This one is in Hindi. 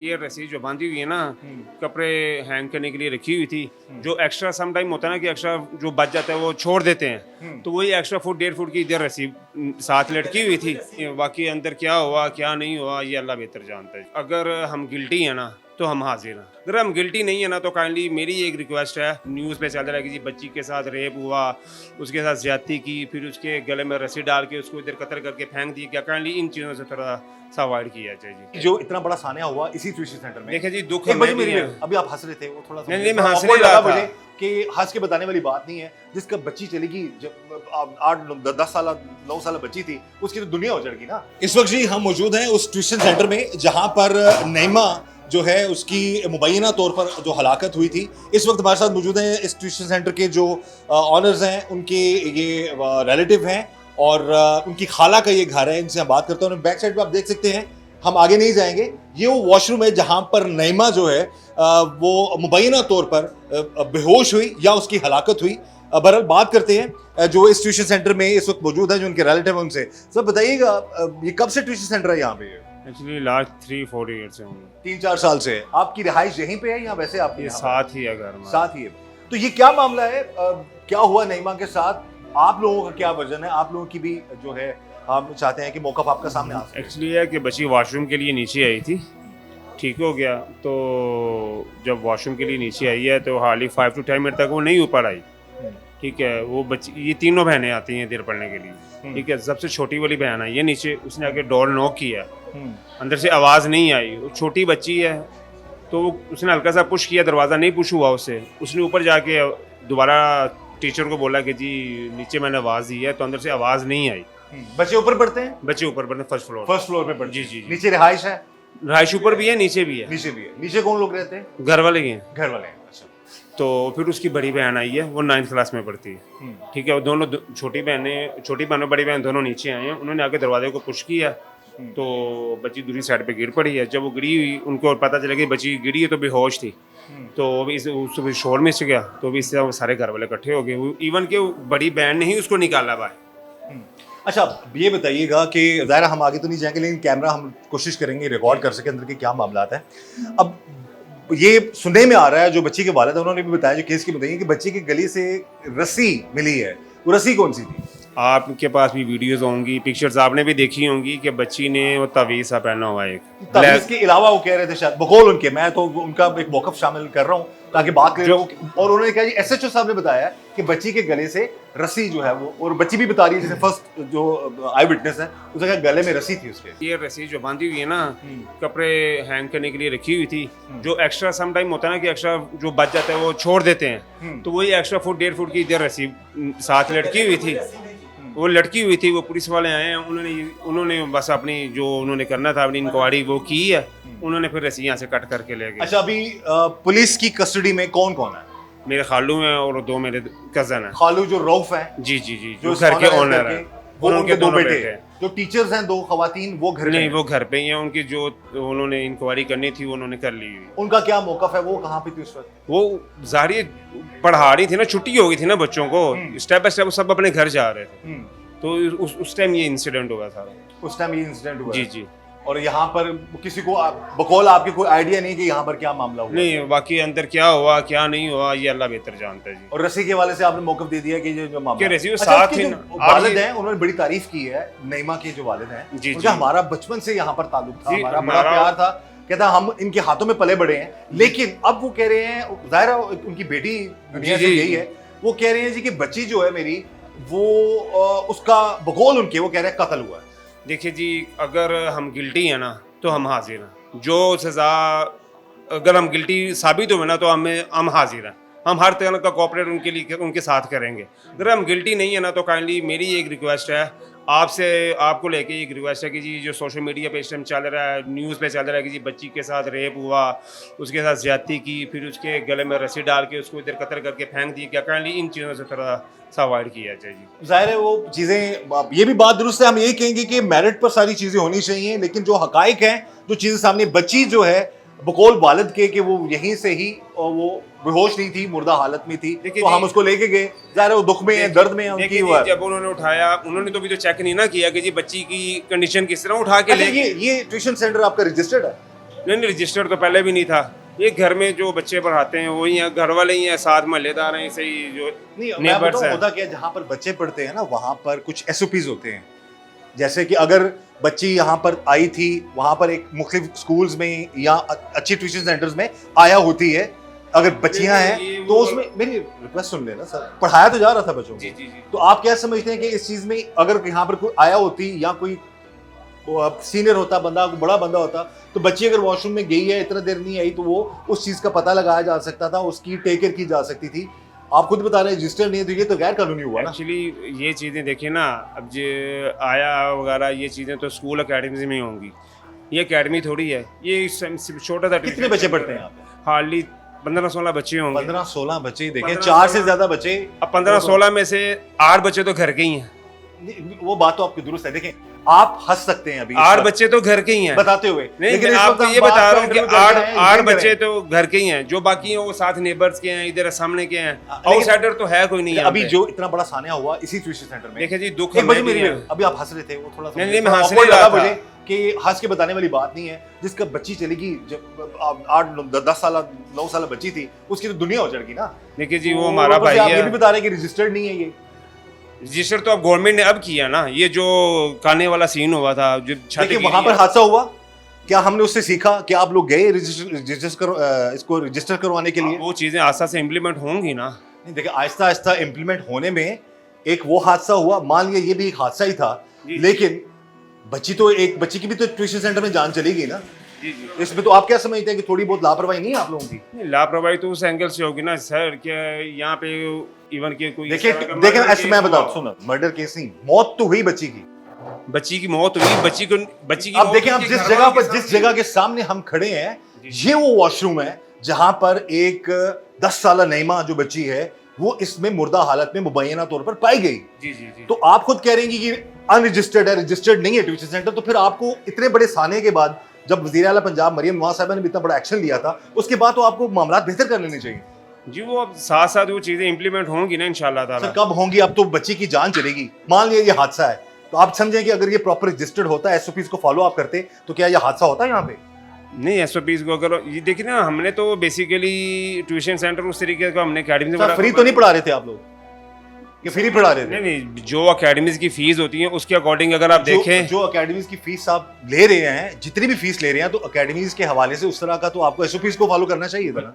ये रस्सी जो बांधी हुई है ना, कपड़े हैंग करने के लिए रखी हुई थी। जो एक्स्ट्रा सम टाइम होता है ना कि एक्स्ट्रा जो बच जाता है वो छोड़ देते हैं, तो वही एक्स्ट्रा फुट 1.5 फुट की इधर रस्सी साथ लटकी हुई थी। बाकी अंदर क्या हुआ क्या नहीं हुआ ये अल्लाह बेहतर जानता है। अगर हम गिल्टी है ना तो हम हाजिर हैं, अगर हम गिल्टी नहीं है ना तो काइंडली मेरी एक रिक्वेस्ट है, न्यूज़ पे चल रहा है कि जी बच्ची के साथ रेप हुआ, उसके साथ ज्यादती की, फिर उसके गले में रस्सी डाल के उसको इधर कतर करके फेंक दिया क्या, काइंडली इन चीज़ों से थोड़ा सा अवॉइड किया जाए जी। जो इतना बड़ा सान्या हुआ इसी ट्यूशन सेंटर में। देखिए जी दुख एक हमें बजे भी मेरी है। अभी आप हंस रहे थे, वो थोड़ा सा नहीं, मैं हंस awkward नहीं रहा लगा था। मुझे कि हंस के बताने वाली बात नहीं है। जिसका बच्ची चली गई, जब 8-10 साल 9 साल बच्ची थी, उसकी तो दुनिया उजड़ गई ना। इस वक्त जी हम मौजूद हैं उस ट्यूशन सेंटर में जहां पर नईमा जो है उसकी मुबैना तौर पर जो हलाकत हुई थी। इस वक्त हमारे साथ मौजूद हैं इस ट्यूशन सेंटर के जो ऑनर्स हैं, उनके ये रिलेटिव हैं और उनकी खाला का ये घर है। इनसे हम बात करते हैं। बैक साइड पे आप देख सकते हैं, हम आगे नहीं जाएंगे, ये वो वॉशरूम है जहां पर नईमा जो है वो मुबैना तौर पर बेहोश हुई या उसकी हलाकत हुई। बहरहाल बात करते हैं जो इस ट्यूशन सेंटर में इस वक्त मौजूद है, जो उनके रिलेटिव हैं उनसे। सब बताइएगा, ये कब से ट्यूशन सेंटर है यहाँ पे? एक्चुअली लास्ट 3-4 ईयर से होंगे। 3-4 साल से। आपकी रिहाइश यहीं पे है या वैसे आप ये साथ ही है घर में। साथ ही है? तो ये क्या मामला है, क्या हुआ नईमा के साथ? आप लोगों का क्या वर्जन है? आप लोगों की भी जो है हम चाहते हैं कि मौका आपका सामने आ सके। एक्चुअली है कि बच्ची वॉशरूम के लिए नीचे आई थी, ठीक हो गया। तो जब वॉशरूम के लिए नीचे आई है तो हार्डली 5 to 10 मिनट तक वो नहीं ऊपर आई, ठीक है। वो बच्ची, ये तीनों बहनें आती हैं इधर पढ़ने के लिए, ठीक है। सबसे छोटी वाली बहन आई है नीचे, उसने आके डोर नॉक किया, अंदर से आवाज़ नहीं आई। वो छोटी बच्ची है तो उसने हल्का सा पुश किया, दरवाज़ा नहीं पुश हुआ उससे। उसने ऊपर जाके दोबारा टीचर को बोला कि जी नीचे मैंने आवाज़ दी है, तो अंदर से आवाज़ नहीं आई। बच्चे ऊपर पढ़ते हैं? बच्चे ऊपर पढ़ते, फर्स्ट फ्लोर पे पढ़ते जी हैं। जी जी। नीचे रिहाइश है? रहाइश ऊपर भी है नीचे भी है। नीचे भी है। नीचे कौन लोग रहते हैं? घर वाले ही हैं। घर वाले हैं। अच्छा। तो फिर उसकी बड़ी बहन आई है, वो 9th क्लास में पढ़ती है, ठीक है। वो दोनों छोटी बहन और बड़ी बहन दोनों नीचे आए हैं। उन्होंने आके दरवाजे को पुश किया तो बच्ची दूसरी साइड पे गिर पड़ी है। जब वो गिरी हुई, उनको पता चला कि बच्ची गिरी है तो बेहोश थी। तो उसको शोर में से गया, तो भी इससे वो सारे घर वाले इकट्ठे हो गए। इवन के बड़ी बहन ने ही उसको निकाला बाहर। अच्छा, ये बताइएगा कि ज़ाहिर हम आगे तो नहीं जाएंगे, लेकिन कैमरा हम कोशिश करेंगे रिकॉर्ड कर सके अंदर के क्या मामलात हैं। अब ये सुनने में आ रहा है, जो बच्ची के वालिद है उन्होंने भी बताया, जो केस की बताइए, कि बच्ची की गली से रस्सी मिली है। वो रस्सी कौन सी थी? आपके पास भी वीडियोस होंगी, पिक्चर्स आपने भी देखी होंगी कि बच्ची ने वो तवीज़ सा पहना हुआ है। तवीज़ के अलावा वो कह रहे थे शायद बकौल उनके, मैं तो उनका एक मौक़िफ़ शामिल कर रहा हूँ ताकि बात करें। और उन्होंने कहा जी एसएचओ साहब ने बताया कि बच्ची के गले से रस्सी जो है वो, और बच्ची भी बता रही है जैसे फर्स्ट जो आई विटनेस है, उसने कहा गले में रस्सी थी उसके। ये रस्सी जो बांधी हुई है ना, कपड़े हैंग करने के लिए रखी हुई थी। जो एक्स्ट्रा सम टाइम होता है ना कि एक्स्ट्रा जो बच जाता है वो छोड़ देते हैं, तो वही एक्स्ट्रा फुट 1.5 फुट की इधर रस्सी साथ लटकी हुई थी। वो लटकी हुई थी। वो पुलिस वाले आए हैं, उन्होंने बस अपनी जो उन्होंने करना था अपनी इंक्वायरी वो की है। उन्होंने फिर रस्सी यहाँ से कट करके ले गए। अच्छा, अभी पुलिस की कस्टडी में कौन कौन है? मेरे खालू हैं और 2 मेरे कजन हैं। खालू जो रऊफ है, जी जी जी, जो घर के ओनर हैं, वो उनके 2 बेटे हैं। जो टीचर्स हैं, 2 खवातीन, वो घर नहीं, वो घर पे ही हैं। उनकी जो उन्होंने इंक्वायरी करनी थी वो उन्होंने कर ली हुई। उनका क्या मौकफ है? वो कहाँ पे थी उस वक्त? वो जाहिर पढ़ा रही थी ना, छुट्टी हो गई थी ना बच्चों को, स्टेप बाय स्टेप सब अपने घर जा रहे थे। तो उस टाइम ये इंसिडेंट हुआ था। उस टाइम ये इंसिडेंट हुआ? जी जी। और यहाँ पर किसी को बकौल आपके कोई आइडिया नहीं कि यहाँ पर क्या मामला हुआ? नहीं, बाकी अंदर क्या हुआ क्या नहीं हुआ ये अल्लाह बेहतर जानता है जी। और रस्सी के वाले से आपने मौकफ दे दिया कि ये जो मामला, रस्सी साथ ही वालिद हैं, उन्होंने बड़ी तारीफ की है नईमा के जो वालिद हैं। जी जी। हमारा बचपन से यहाँ पर ताल्लुक था, हमारा बड़ा प्यार था, कहता हम इनके हाथों में पले बड़े हैं। लेकिन अब वो कह रहे हैं, जाहिर उनकी बेटी दुनिया से यही है, वो कह रहे हैं जी कि बच्ची जो है मेरी, वो उसका बकौल उनके, वो कह रहे हैं कत्ल हुआ है। देखिए जी, अगर हम गिल्टी हैं ना तो हम हाजिर हैं। जो सज़ा अगर हम गिल्टी साबित हुए ना तो हम हाजिर हैं। हम हर तरह का कोऑपरेट उनके लिए उनके साथ करेंगे। अगर हम गिल्टी नहीं है ना तो काइंडली मेरी एक रिक्वेस्ट है आपको लेके, एक रिक्वेस्ट है कि जी जो सोशल मीडिया पे इस टाइम चल रहा है, न्यूज़ पे चल रहा है कि जी बच्ची के साथ रेप हुआ, उसके साथ ज्यादती की, फिर उसके गले में रस्सी डाल के उसको इधर कतर करके फेंक दी क्या, काइंडली इन चीज़ों से थोड़ा सा अवॉइड किया जाए जी। जाहिर है वो चीज़ें, ये भी बात दुरुस्त है, हम ये कहेंगे कि मेरिट पर सारी चीज़ें होनी चाहिए, लेकिन जो हकाइक हैं, जो चीज़ें सामने, बच्ची जो है बकौल वालिद के कि वो यहीं से ही, और वो बेहोश नहीं थी, मुर्दा हालत में थी, तो हम उसको लेके गए। ज़ाहिर है वो दुख में है, दर्द में है उनकी। जब उन्होंने उठाया, उन्होंने तो भी तो चेक नहीं ना किया कि जी बच्ची की कंडीशन किस तरह, उठा के ले। ये ट्यूशन सेंटर आपका रजिस्टर्ड है? नहीं रजिस्टर तो पहले भी नहीं था। ये घर में जो बच्चे पढ़ाते हैं वही हैं, घर वाले ही हैं, साथ महल्लेदार हैं, ऐसे ही जो नहीं मैं नेबर्स बताऊं हैं। होता क्या है, जहाँ पर बच्चे पढ़ते हैं ना वहाँ पर कुछ एसओपीज होते हैं। जैसे कि अगर बच्ची यहाँ पर आई थी, वहाँ पर एक मुख्तलिफ स्कूल्स में या अच्छी ट्यूशन सेंटर्स में आया होती है, अगर बच्चियां ये हैं तो वो- उसमें मेरी रिक्वेस्ट सुन लेना सर, पढ़ाया तो जा रहा था बच्चों जी को। जी जी। तो आप क्या समझते हैं कि इस चीज में अगर यहाँ पर कोई आया होती या कोई सीनियर होता बंदा, कोई बड़ा बंदा होता, तो बच्ची अगर वॉशरूम में गई है इतना देर नहीं आई तो वो उस चीज का पता लगाया जा सकता था, उसकी टेक केयर की जा सकती थी। आप खुद बता रहे हैं रजिस्टर नहीं है, तो ये तो गैर कानूनी हुआ ना। एक्चुअली ये चीज़ें देखिए ना, अब जो आया वगैरह ये चीज़ें तो स्कूल अकेडमीज में होंगी, ये एकेडमी थोड़ी है, ये छोटा सा कितने बच्चे पढ़ते हैं यहाँ पे? हार्डली 15-16 बच्चे होंगे। 15-16 बच्चे देखें, 15-16 4 से ज्यादा बच्चे। अब 15-16 में से 8 बच्चे तो घर के ही हैं। वो बात तो आपकी दुरुस्त है। देखें आप हंस सकते हैं अभी 8 बच्चे तो घर के ही हैं बताते हुए, नहीं, लेकिन मैं इस आपको वक्त ये हम बात बता रहा हूँ कर कि रहे हैं, 8 ये बच्चे करें। तो घर के ही हैं, जो बाकी हैं वो साथ नेबर्स के हैं, इधर सामने के हैं, लेकिन- आउटसाइडर तो है कोई नहीं यहाँ अभी पे। जो इतना बड़ा सान्या हुआ इसी ट्यूशन सेंटर में। देखिए जी, दुख एक बजे हमें भी मेरी है। अभी आप हंस रहे थे, वो थोड़ा सा नहीं, मैं थोड़ा हंस नहीं awkward रहा लगा था। मुझे कि हंस के बताने वाली बात नहीं है। जिसका बच्ची चलेगी, जब 8-10 साल 9 साल बच्ची थी, उसकी तो दुनिया उजड़ गई ना। देखिए जी, वो तो हमारा ऊपर से भाई आप ये भी है। बता रहे हैं कि रजिस्टर्ड नहीं है ये। रजिस्टर तो अब गवर्नमेंट ने अब किया ना, ये जो काने वाला सीन हुआ था, जो छत देखिए गिरी वहां पर है। हादसा हुआ, क्या हमने उससे सीखा? क्या आप लोग गए इसको रजिस्टर करवाने के लिए? वो चीजें आस्था से इम्प्लीमेंट होंगी ना। नहीं देखिए, आहिस्ता आहिस्ता इम्प्लीमेंट होने में एक वो हादसा हुआ, मान लिया ये भी एक हादसा ही था, जी। लेकिन बच्ची की भी तो ट्यूशन सेंटर में जान चली गई ना। जी जी। इसमें तो आप क्या समझते हैं कि थोड़ी बहुत लापरवाही नहीं है आप लोगों की? नहीं, लापरवाही तो उस एंगल से होगी ना सर, क्या यहाँ पे इवन के कोई देखिए इस तरह का देखिए murder ऐसे case मैं हुआ बताऊं, हो। सुनो, मर्डर केस नहीं, मौत तो हुई बच्ची की। बच्ची की मौत हुई, बच्ची की अब मौत देखें, हुई अब कि जिस घर जगह वालों पर के जिस सामने- जगह के सामने हम खड़े हैं, जी। ये वो वॉशरूम है जहां पर एक 10 साल नईमा जो बच्ची है वो इसमें मुर्दा हालत में मुबैना तौर पर पाई गई। जी जी जी। तो आप खुद कह रहे हैं कि अनरजिस्टर्ड है, रजिस्टर्ड नहीं है ट्यूशन सेंटर, तो फिर आपको इतने बड़े साने के बाद, जब वज़ीर आला पंजाब मरियम नवाज साहिबा ने भी इतना बड़ा एक्शन लिया था, उसके बाद तो आपको मामला बेहतर कर लेने चाहिए। जी, वो अब साथ साथ वो चीजें इम्प्लीमेंट होंगी ना इंशाल्लाह ताला। सर कब होंगी? अब तो बच्ची की जान चलेगी। मान लिया ये हादसा है, तो आप समझें कि अगर ये प्रॉपर रजिस्टर्ड होता, एसओपीज को फॉलो अप करते, तो क्या ये हादसा होता है यहाँ पे? नहीं, एसओपीज को अगर ये देखिए ना, हमने तो बेसिकली ट्यूशन सेंटर उस तरीके का हमने अकेडमी सर फ्री तो नहीं पढ़ा रहे थे आप लोग? ये फ्री पढ़ा रहे थे? नहीं नहीं, जो अकेडमीज की फीस होती है उसके अकॉर्डिंग अगर आप देखें, जो अकेडमीज की फीस आप ले रहे हैं, जितनी भी फीस ले रहे हैं, तो अकेडमीज के हवाले से उस तरह का तो आपको एसओपीज को फॉलो करना चाहिए था ना।